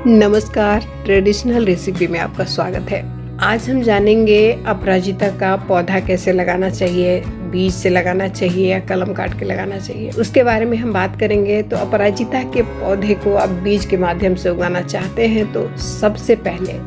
नमस्कार, traditional recipe में आपका स्वागत है। आज हम जानेंगे अपराजिता का पौधा कैसे लगाना चाहिए, बीज से लगाना चाहिए या कलम काट के लगाना चाहिए, उसके बारे में हम बात करेंगे। तो अपराजिता के पौधे को आप बीज के माध्यम से उगाना चाहते हैं तो सबसे पहले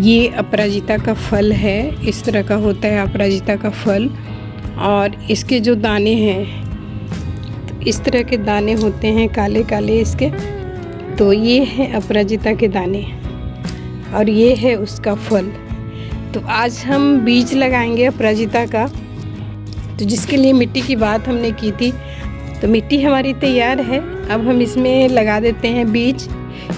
ये अपराजिता का फल है, इस तरह का होता है अपराजिता का फल। और इसके जो दाने हैं, तो इस तरह के दाने होते हैं काले काले इसके। तो ये है अपराजिता के दाने और ये है उसका फल। तो आज हम बीज लगाएंगे अपराजिता का। तो जिसके लिए मिट्टी की बात हमने की थी, तो मिट्टी हमारी तैयार है। अब हम इसमें लगा देते हैं बीज।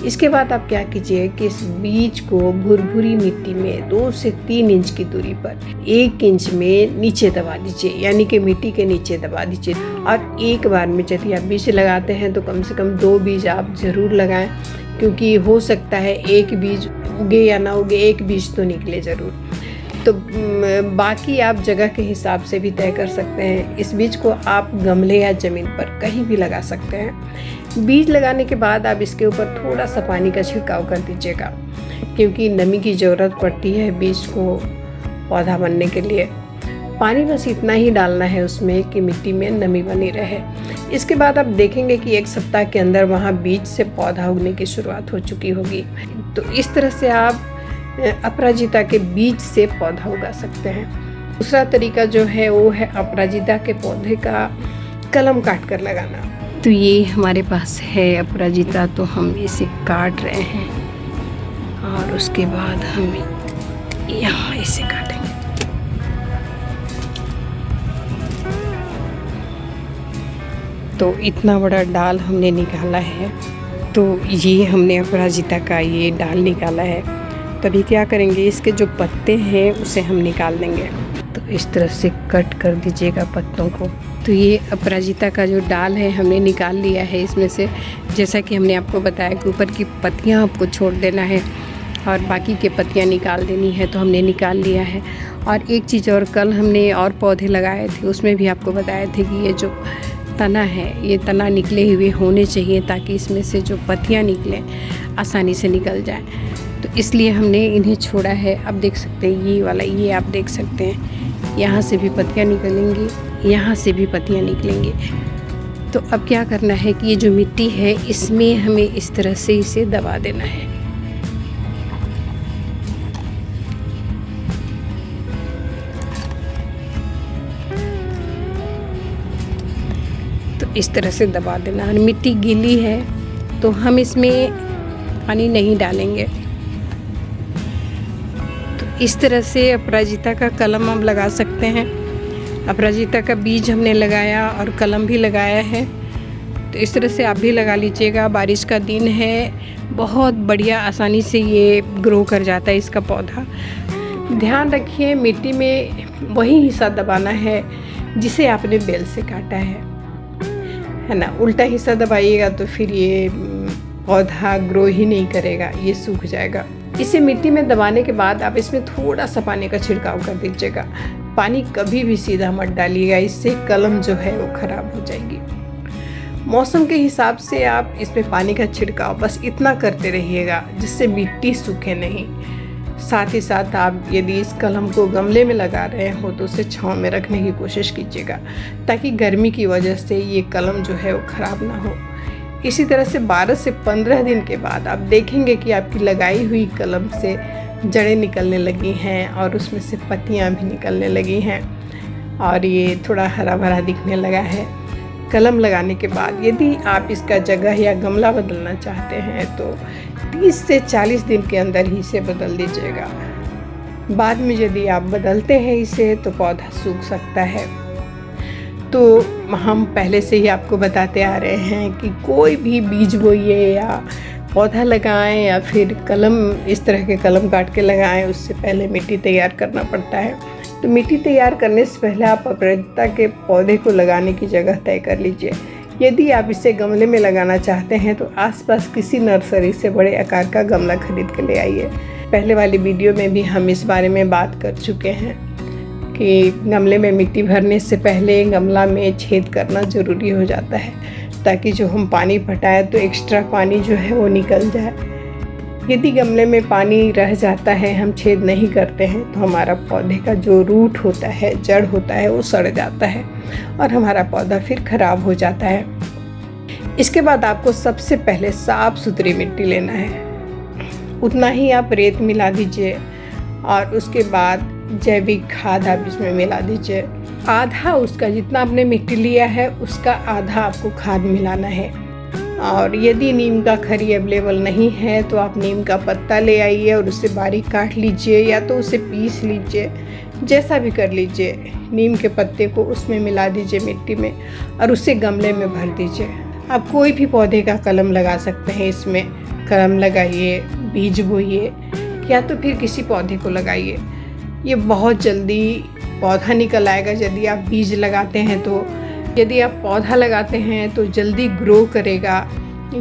इसके बाद आप क्या कीजिए कि इस बीज को भुरभुरी मिट्टी में 2 से 3 इंच की दूरी पर 1 इंच में नीचे दबा दीजिए, यानी कि मिट्टी के नीचे दबा दीजिए। और एक बार में यदि आप बीज लगाते हैं तो कम से कम 2 बीज आप ज़रूर लगाएं, क्योंकि हो सकता है एक बीज उगे या ना उगे, एक बीज तो निकले ज़रूर। तो बाकी आप जगह के हिसाब से भी तय कर सकते हैं। इस बीज को आप गमले या ज़मीन पर कहीं भी लगा सकते हैं। बीज लगाने के बाद आप इसके ऊपर थोड़ा सा पानी का छिड़काव कर दीजिएगा, क्योंकि नमी की ज़रूरत पड़ती है बीज को पौधा बनने के लिए। पानी बस इतना ही डालना है उसमें कि मिट्टी में नमी बनी रहे। इसके बाद आप देखेंगे कि 1 सप्ताह के अंदर वहाँ बीज से पौधा उगने की शुरुआत हो चुकी होगी। तो इस तरह से आप अपराजिता के बीज से पौधा उगा सकते हैं। दूसरा तरीका जो है वो है अपराजिता के पौधे का कलम काट कर लगाना। तो ये हमारे पास है अपराजिता, तो हम इसे काट रहे हैं और उसके बाद हम यहाँ इसे काटेंगे। तो इतना बड़ा डाल हमने निकाला है। तो ये हमने अपराजिता का ये डाल निकाला है। तभी क्या करेंगे, इसके जो पत्ते हैं उसे हम निकाल देंगे। तो इस तरह से कट कर दीजिएगा पत्तों को। तो ये अपराजिता का जो डाल है हमने निकाल लिया है इसमें से। जैसा कि हमने आपको बताया कि ऊपर की पत्तियां आपको छोड़ देना है और बाकी के पत्तियां निकाल देनी है, तो हमने निकाल लिया है। और एक चीज़ और, कल हमने और पौधे लगाए थे, उसमें भी आपको बताए थे कि ये जो तना है, ये तना निकले हुए होने चाहिए ताकि इसमें से जो पत्तियाँ निकलें आसानी से निकल जाएँ। तो इसलिए हमने इन्हें छोड़ा है। अब देख सकते हैं ये वाला, ये आप देख सकते हैं यहाँ से भी पत्तियाँ निकलेंगी, यहाँ से भी पत्तियाँ निकलेंगी। तो अब क्या करना है कि ये जो मिट्टी है इसमें हमें इस तरह से इसे दबा देना है। तो इस तरह से दबा देना। और मिट्टी गीली है तो हम इसमें पानी नहीं डालेंगे। इस तरह से अपराजिता का कलम हम लगा सकते हैं। अपराजिता का बीज हमने लगाया और कलम भी लगाया है। तो इस तरह से आप भी लगा लीजिएगा। बारिश का दिन है, बहुत बढ़िया आसानी से ये ग्रो कर जाता है इसका पौधा। ध्यान रखिए मिट्टी में वही हिस्सा दबाना है जिसे आपने बेल से काटा है ना। उल्टा हिस्सा दबाइएगा तो फिर ये पौधा ग्रो ही नहीं करेगा, ये सूख जाएगा। इसे मिट्टी में दबाने के बाद आप इसमें थोड़ा सा पानी का छिड़काव कर दीजिएगा। पानी कभी भी सीधा मत डालिएगा, इससे कलम जो है वो ख़राब हो जाएगी। मौसम के हिसाब से आप इसमें पानी का छिड़काव बस इतना करते रहिएगा जिससे मिट्टी सूखे नहीं। साथ ही साथ आप यदि इस कलम को गमले में लगा रहे हो तो उसे छांव में रखने की कोशिश कीजिएगा, ताकि गर्मी की वजह से ये कलम जो है वो ख़राब ना हो। इसी तरह से 12 से 15 दिन के बाद आप देखेंगे कि आपकी लगाई हुई कलम से जड़ें निकलने लगी हैं और उसमें से पत्तियां भी निकलने लगी हैं और ये थोड़ा हरा भरा दिखने लगा है। कलम लगाने के बाद यदि आप इसका जगह या गमला बदलना चाहते हैं तो 30 से 40 दिन के अंदर ही इसे बदल दीजिएगा। बाद में यदि आप बदलते हैं इसे तो पौधा सूख सकता है। तो हम पहले से ही आपको बताते आ रहे हैं कि कोई भी बीज बोइए या पौधा लगाएं या फिर कलम, इस तरह के कलम काट के लगाएं, उससे पहले मिट्टी तैयार करना पड़ता है। तो मिट्टी तैयार करने से पहले आप अपराजिता के पौधे को लगाने की जगह तय कर लीजिए। यदि आप इसे गमले में लगाना चाहते हैं तो आसपास किसी नर्सरी से बड़े आकार का गमला खरीद के ले आइए। पहले वाली वीडियो में भी हम इस बारे में बात कर चुके हैं कि गमले में मिट्टी भरने से पहले गमला में छेद करना ज़रूरी हो जाता है, ताकि जो हम पानी पटाएं तो एक्स्ट्रा पानी जो है वो निकल जाए। यदि गमले में पानी रह जाता है, हम छेद नहीं करते हैं, तो हमारा पौधे का जो रूट होता है, जड़ होता है, वो सड़ जाता है और हमारा पौधा फिर ख़राब हो जाता है। इसके बाद आपको सबसे पहले साफ़ सुथरी मिट्टी लेना है, उतना ही आप रेत मिला दीजिए और उसके बाद जैविक खाद आप इसमें मिला दीजिए। आधा उसका, जितना आपने मिट्टी लिया है उसका आधा आपको खाद मिलाना है। और यदि नीम का खरी अवेलेबल नहीं है तो आप नीम का पत्ता ले आइए और उसे बारीक काट लीजिए या तो उसे पीस लीजिए, जैसा भी कर लीजिए। नीम के पत्ते को उसमें मिला दीजिए मिट्टी में और उसे गमले में भर दीजिए। आप कोई भी पौधे का कलम लगा सकते हैं, इसमें कलम लगाइए, बीज बोइए या तो फिर किसी पौधे को लगाइए। ये बहुत जल्दी पौधा निकल आएगा यदि आप बीज लगाते हैं तो। यदि आप पौधा लगाते हैं तो जल्दी ग्रो करेगा,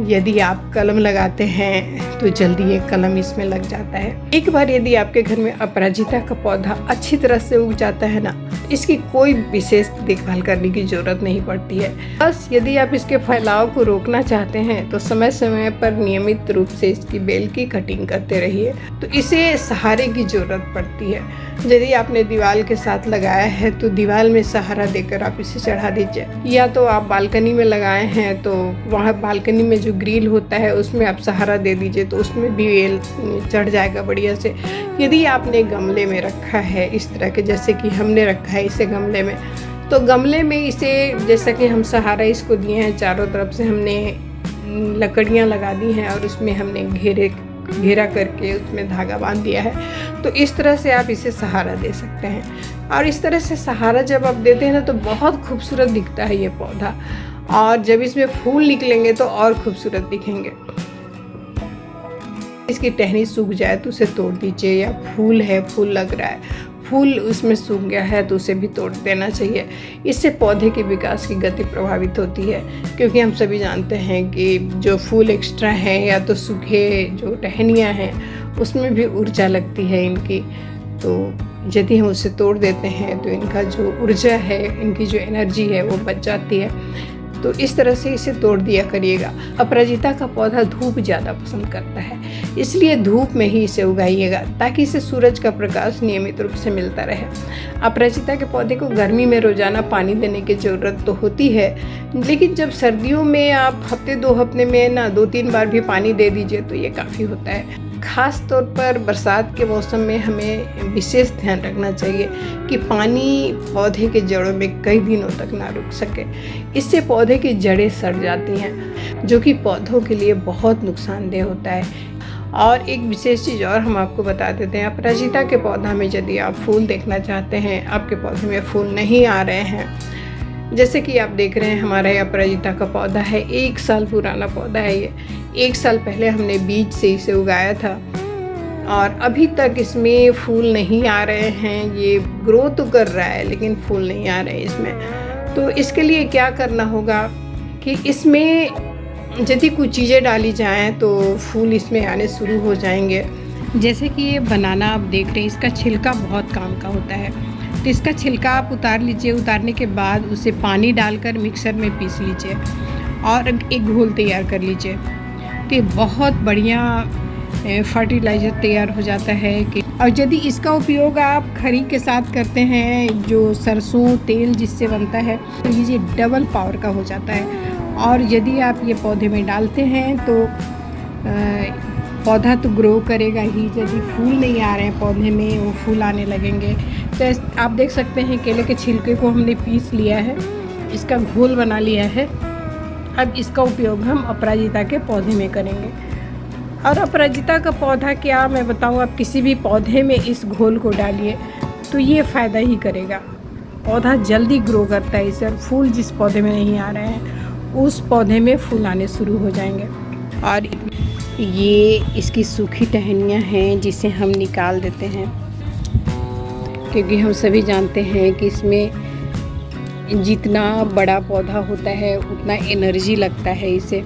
यदि आप कलम लगाते हैं तो जल्दी ये कलम इसमें लग जाता है। एक बार यदि आपके घर में अपराजिता का पौधा अच्छी तरह से उग जाता है ना, इसकी कोई विशेष देखभाल करने की ज़रूरत नहीं पड़ती है। बस यदि आप इसके फैलाव को रोकना चाहते हैं तो समय समय पर नियमित रूप से इसकी बेल की कटिंग करते रहिए, तो इसे सहारे की ज़रूरत पड़ती है। यदि आपने दीवार के साथ लगाया है तो दीवार में सहारा देकर आप इसे चढ़ा दीजिए, या तो आप बालकनी में लगाए हैं तो वहाँ बालकनी में जो ग्रिल होता है उसमें आप सहारा दे दीजिए, तो उसमें भी बेल चढ़ जाएगा बढ़िया से। यदि आपने गमले में रखा है इस तरह के, जैसे कि हमने रखा है इसे गमले में, तो गमले में इसे जैसा कि हम सहारा इसको दिए हैं, चारों तरफ से हमने लकड़ियाँ लगा दी हैं और उसमें हमने घेरा करके उसमें धागा बांध दिया है, तो इस तरह से आप इसे सहारा दे सकते हैं। और इस तरह से सहारा जब आप देते हैं ना तो बहुत खूबसूरत दिखता है ये पौधा, और जब इसमें फूल निकलेंगे तो और खूबसूरत दिखेंगे। इसकी टहनी सूख जाए तो उसे तोड़ दीजिए, या फूल है, फूल लग रहा है, फूल उसमें सूख गया है तो उसे भी तोड़ देना चाहिए। इससे पौधे के विकास की गति प्रभावित होती है, क्योंकि हम सभी जानते हैं कि जो फूल एक्स्ट्रा हैं या तो सूखे जो टहनियाँ हैं उसमें भी ऊर्जा लगती है इनकी, तो यदि हम उसे तोड़ देते हैं तो इनका जो ऊर्जा है, इनकी जो एनर्जी है वो बच जाती है। तो इस तरह से इसे तोड़ दिया करिएगा। अपराजिता का पौधा धूप ज़्यादा पसंद करता है, इसलिए धूप में ही इसे उगाइएगा ताकि इसे सूरज का प्रकाश नियमित रूप से मिलता रहे। अपराजिता के पौधे को गर्मी में रोज़ाना पानी देने की ज़रूरत तो होती है, लेकिन जब सर्दियों में आप हफ्ते 2 हफ्ते में ना 2-3 बार भी पानी दे दीजिए तो ये काफ़ी होता है। ख़ास तौर पर बरसात के मौसम में हमें विशेष ध्यान रखना चाहिए कि पानी पौधे के जड़ों में कई दिनों तक ना रुक सके, इससे पौधे की जड़ें सड़ जाती हैं, जो कि पौधों के लिए बहुत नुकसानदेह होता है। और एक विशेष चीज़ और हम आपको बता देते हैं, अपराजिता के पौधा में यदि आप फूल देखना चाहते हैं, आपके पौधे में फूल नहीं आ रहे हैं, जैसे कि आप देख रहे हैं हमारा ये अपराजिता का पौधा है, 1 साल पुराना पौधा है ये। 1 साल पहले हमने बीज से इसे उगाया था और अभी तक इसमें फूल नहीं आ रहे हैं। ये ग्रो तो कर रहा है लेकिन फूल नहीं आ रहे इसमें। तो इसके लिए क्या करना होगा कि इसमें यदि कुछ चीज़ें डाली जाएं तो फूल इसमें आने शुरू हो जाएंगे। जैसे कि ये बनाना आप देख रहे हैं, इसका छिलका बहुत काम का होता है, तो इसका छिलका आप उतार लीजिए। उतारने के बाद उसे पानी डालकर मिक्सर में पीस लीजिए और एक घोल तैयार कर लीजिए, तो ये बहुत बढ़िया फर्टिलाइज़र तैयार हो जाता है। कि और यदि इसका उपयोग आप खरी के साथ करते हैं, जो सरसों तेल जिससे बनता है, तो ये डबल पावर का हो जाता है। और यदि आप ये पौधे में डालते हैं तो पौधा तो ग्रो करेगा ही, यदि फूल नहीं आ रहे हैं पौधे में, वो फूल आने लगेंगे। तो आप देख सकते हैं केले के छिलके को हमने पीस लिया है, इसका घोल बना लिया है। अब इसका उपयोग हम अपराजिता के पौधे में करेंगे। और अपराजिता का पौधा क्या मैं बताऊं, आप किसी भी पौधे में इस घोल को डालिए तो ये फ़ायदा ही करेगा। पौधा जल्दी ग्रो करता है इससे, फूल जिस पौधे में नहीं आ रहे हैं उस पौधे में फूल आने शुरू हो जाएंगे। और ये इसकी सूखी टहनियाँ हैं जिसे हम निकाल देते हैं, क्योंकि हम सभी जानते हैं कि इसमें जितना बड़ा पौधा होता है उतना एनर्जी लगता है इसे,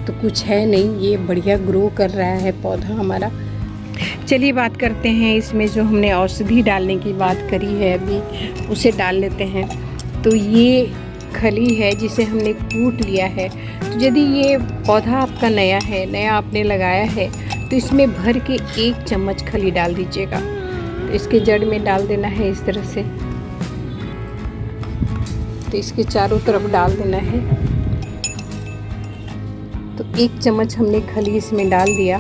तो कुछ है नहीं, ये बढ़िया ग्रो कर रहा है पौधा हमारा। चलिए बात करते हैं इसमें जो हमने औषधि डालने की बात करी है अभी, उसे डाल लेते हैं। तो ये खली है जिसे हमने कूट लिया है। तो यदि ये पौधा आपका नया है, नया आपने लगाया है, तो इसमें भर के 1 चम्मच खली डाल दीजिएगा। तो इसके जड़ में डाल देना है इस तरह से। तो इसके चारों तरफ डाल देना है। तो 1 चम्मच हमने खली इसमें डाल दिया।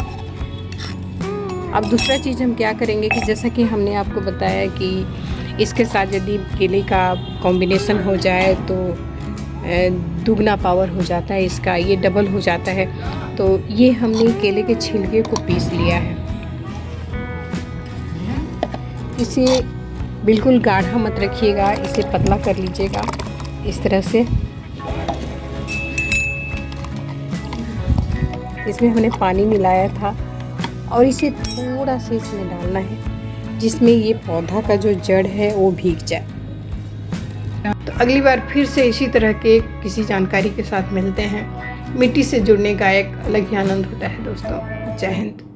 अब दूसरा चीज़ हम क्या करेंगे कि जैसा कि हमने आपको बताया कि इसके साथ यदि केले का कॉम्बिनेशन हो जाए तो दुगना पावर हो जाता है इसका, ये डबल हो जाता है। तो ये हमने केले के छिलके को पीस लिया है। इसे बिल्कुल गाढ़ा मत रखिएगा, इसे पतला कर लीजिएगा इस तरह से। इसमें हमने पानी मिलाया था और इसे थोड़ा सा इसमें डालना है जिसमें ये पौधा का जो जड़ है वो भीग जाए। तो अगली बार फिर से इसी तरह के किसी जानकारी के साथ मिलते हैं। मिट्टी से जुड़ने का एक अलग ही आनंद होता है दोस्तों। जय हिंद।